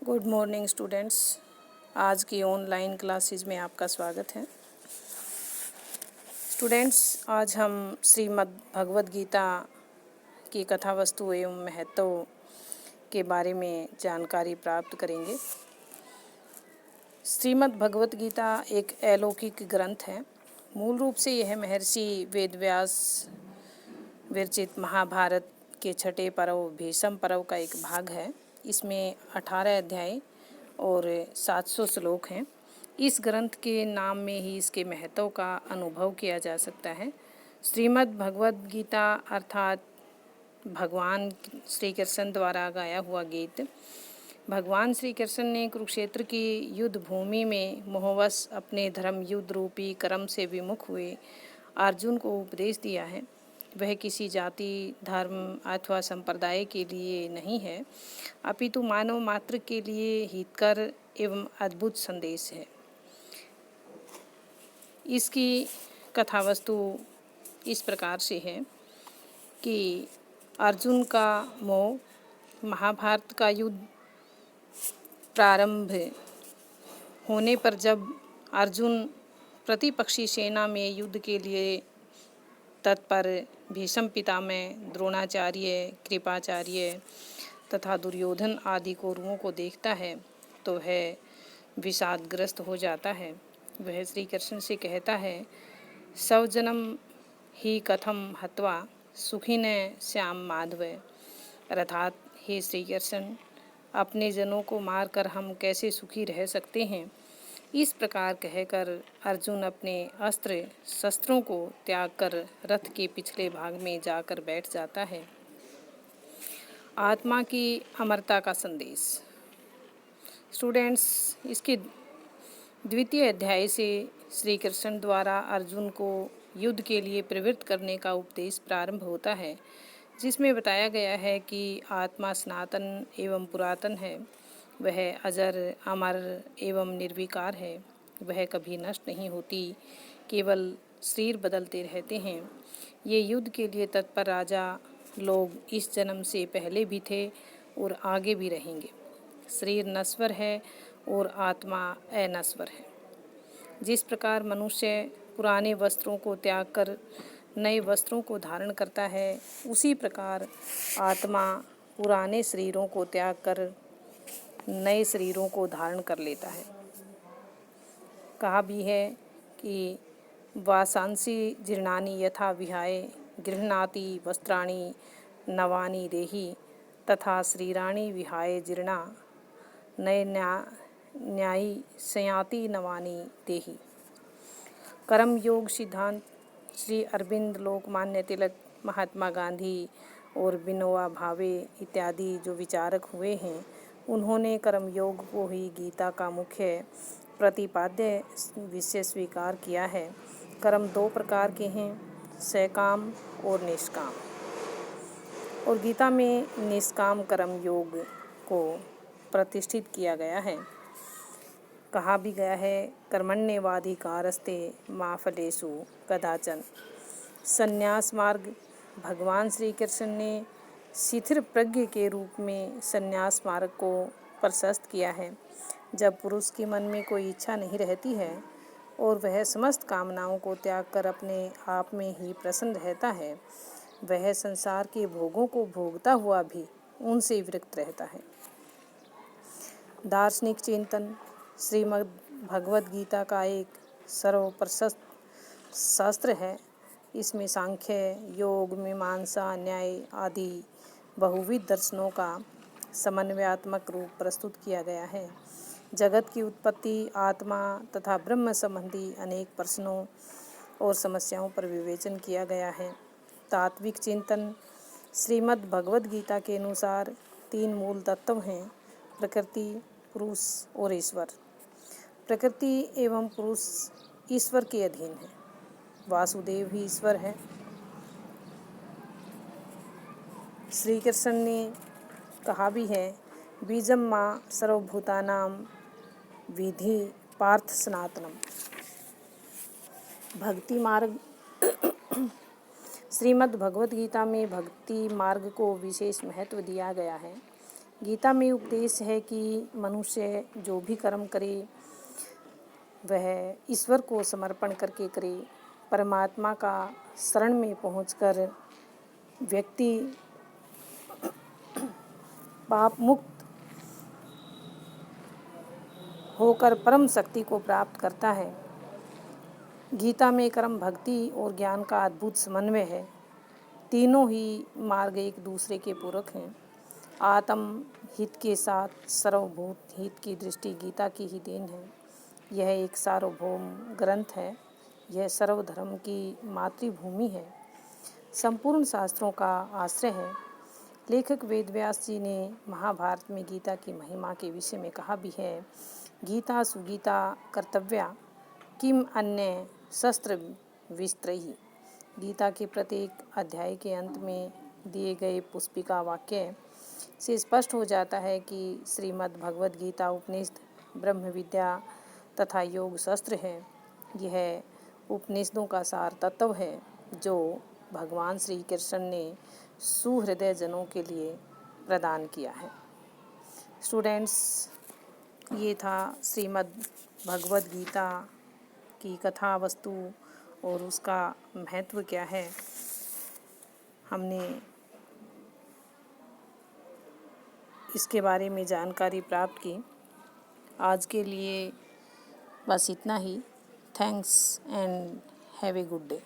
Good morning students. आज की online classes में आपका स्वागत है। स्टूडेंट्स, आज हम श्रीमद् भगवद गीता की कथा वस्तु एवं महत्व के बारे में जानकारी प्राप्त करेंगे। श्रीमद् भगवद गीता एक अलौकिक ग्रंथ है। मूल रूप से यह महर्षि वेदव्यास विरचित महाभारत के छठे पर्व भीष्म पर्व का एक भाग है। इसमें 18 अध्याय और 700 श्लोक हैं। इस ग्रंथ के नाम में ही इसके महत्व का अनुभव किया जा सकता है। श्रीमद् भगवद गीता अर्थात भगवान श्री कृष्ण द्वारा गाया हुआ गीत। भगवान श्री कृष्ण ने कुरुक्षेत्र की युद्ध भूमि में मोहवश अपने धर्म युद्ध रूपी कर्म से विमुख हुए अर्जुन को उपदेश दिया है। वह किसी जाति, धर्म अथवा संप्रदाय के लिए नहीं है, अपितु मानव मात्र के लिए हितकर एवं अद्भुत संदेश है। इसकी कथा वस्तु इस प्रकार से है कि अर्जुन का मोह, महाभारत का युद्ध प्रारंभ होने पर जब अर्जुन प्रतिपक्षी सेना में युद्ध के लिए तत्पर भीष्म पितामह, द्रोणाचार्य, कृपाचार्य तथा दुर्योधन आदि कौरवों को देखता है तो वह विषादग्रस्त हो जाता है। वह श्री कृष्ण से कहता है, सव जन्म ही कथम हत्वा सुखिन श्याम माधव। अर्थात, हे श्री कृष्ण, अपने जनों को मारकर हम कैसे सुखी रह सकते हैं। इस प्रकार कहकर अर्जुन अपने अस्त्र शस्त्रों को त्याग कर रथ के पिछले भाग में जाकर बैठ जाता है। आत्मा की अमरता का संदेश। स्टूडेंट्स, इसके द्वितीय अध्याय से श्री कृष्ण द्वारा अर्जुन को युद्ध के लिए प्रवृत्त करने का उपदेश प्रारंभ होता है, जिसमें बताया गया है कि आत्मा सनातन एवं पुरातन है। वह अजर, अमर एवं निर्विकार है। वह कभी नष्ट नहीं होती, केवल शरीर बदलते रहते हैं। ये युद्ध के लिए तत्पर राजा लोग इस जन्म से पहले भी थे और आगे भी रहेंगे। शरीर नश्वर है और आत्मा अनश्वर है। जिस प्रकार मनुष्य पुराने वस्त्रों को त्याग कर नए वस्त्रों को धारण करता है, उसी प्रकार आत्मा पुराने शरीरों को त्याग कर नए शरीरों को धारण कर लेता है। कहा भी है कि वासांसी जीर्णानि यथा विहाय गृह्णाति वस्त्राणि नवानि देहि तथा शरीराणि विहाय जीर्णा नये न्यायी सयाति नवानि देहि। कर्म योग सिद्धांत श्री अरविंद, लोकमान्य तिलक, महात्मा गांधी और विनोबा भावे इत्यादि जो विचारक हुए हैं, उन्होंने कर्मयोग को ही गीता का मुख्य प्रतिपाद्य विषय स्वीकार किया है। कर्म दो प्रकार के हैं, सकाम और निष्काम। और गीता में निष्काम कर्म योग को प्रतिष्ठित किया गया है। कहा भी गया है, कर्मण्येवाधिकारस्ते मा फलेषु कदाचन। संन्यास मार्ग भगवान श्री कृष्ण ने शिथिर प्रज्ञ के रूप में संन्यास मार्ग को प्रशस्त किया है। जब पुरुष के मन में कोई इच्छा नहीं रहती है और वह समस्त कामनाओं को त्याग कर अपने आप में ही प्रसन्न रहता है, वह संसार के भोगों को भोगता हुआ भी उनसे विरक्त रहता है। दार्शनिक चिंतन। श्रीमद् भगवद गीता का एक सर्वप्रशस्त शास्त्र है। इसमें सांख्य, योग, मीमांसा, न्याय आदि बहुविध दर्शनों का समन्वयात्मक रूप प्रस्तुत किया गया है। जगत की उत्पत्ति, आत्मा तथा ब्रह्म संबंधी अनेक प्रश्नों और समस्याओं पर विवेचन किया गया है। तात्विक चिंतन। श्रीमद् भगवद गीता के अनुसार 3 मूल तत्व हैं, प्रकृति, पुरुष और ईश्वर। प्रकृति एवं पुरुष ईश्वर के अधीन है। वासुदेव ही ईश्वर है। श्री कृष्ण ने कहा भी है, बीजम माँ सर्वभूतानां विधि पार्थ सनातनम। भक्ति मार्ग। श्रीमद् भगवद गीता में भक्ति मार्ग को विशेष महत्व दिया गया है। गीता में उपदेश है कि मनुष्य जो भी कर्म करे वह ईश्वर को समर्पण करके करे। परमात्मा का शरण में पहुंचकर व्यक्ति पाप मुक्त होकर परम शक्ति को प्राप्त करता है। गीता में कर्म, भक्ति और ज्ञान का अद्भुत समन्वय है। तीनों ही मार्ग एक दूसरे के पूरक हैं। आत्म हित के साथ सर्वभूत हित की दृष्टि गीता की ही देन है। यह एक सार्वभौम ग्रंथ है। यह सर्वधर्म की मातृभूमि है, संपूर्ण शास्त्रों का आश्रय है। लेखक वेदव्यास जी ने महाभारत में गीता की महिमा के विषय में कहा भी है, गीता सुगीता कर्तव्या किम अन्य शस्त्र विस्त्रही। गीता के प्रत्येक अध्याय के अंत में दिए गए पुष्पिका वाक्य से स्पष्ट हो जाता है कि श्रीमद् भगवद गीता उपनिषद ब्रह्म विद्या तथा योग शस्त्र है। यह उपनिषदों का सार तत्व है जो भगवान श्री कृष्ण ने सुहृदय जनों के लिए प्रदान किया है। स्टूडेंट्स, ये था श्रीमद् भगवद गीता की कथा वस्तु और उसका महत्व क्या है। हमने इसके बारे में जानकारी प्राप्त की। आज के लिए बस इतना ही। Thanks and have a good day.